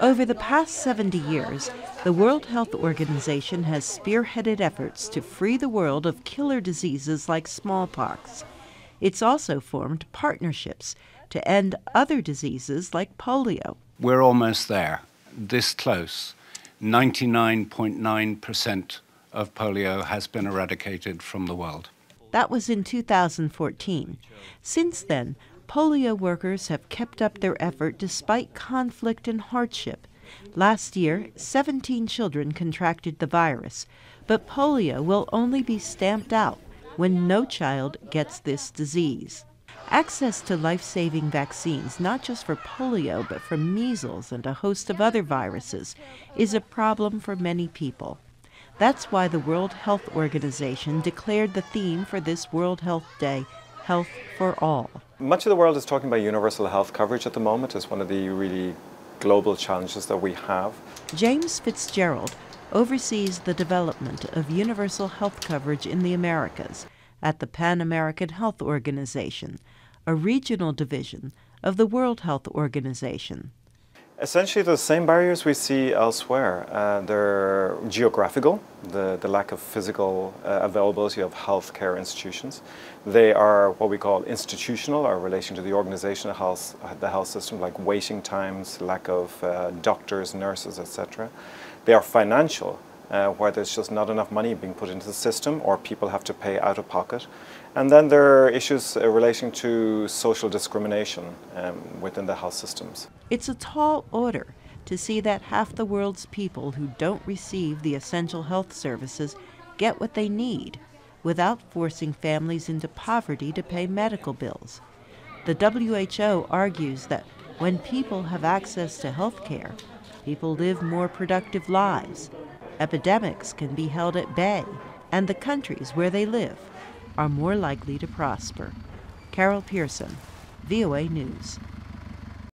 Over the past 70 years, the World Health Organization has spearheaded efforts to free the world of killer diseases like smallpox. It's also formed partnerships to end other diseases like polio. We're almost there, this close. 99.9% of polio has been eradicated from the world. That was in 2014. Since then, polio workers have kept up their effort despite conflict and hardship. Last year, 17 children contracted the virus, but polio will only be stamped out when no child gets this disease. Access to life-saving vaccines, not just for polio, but for measles and a host of other viruses, is a problem for many people. That's why the World Health Organization declared the theme for this World Health Day, Health for All. Much of the world is talking about universal health coverage at the moment. It's one of the really global challenges that we have. James Fitzgerald oversees the development of universal health coverage in the Americas at the Pan American Health Organization, a regional division of the World Health Organization. Essentially the same barriers we see elsewhere. They're geographical, the lack of physical availability of healthcare institutions. They are what we call institutional, or relation to the organization of the health system, like waiting times, lack of doctors, nurses, etc. They are financial, where there's just not enough money being put into the system or people have to pay out of pocket. And then there are issues relating to social discrimination within the health systems. It's a tall order to see that half the world's people who don't receive the essential health services get what they need without forcing families into poverty to pay medical bills. The WHO argues that when people have access to health care, people live more productive lives. Epidemics can be held at bay, and the countries where they live are more likely to prosper. Carol Pearson, VOA News.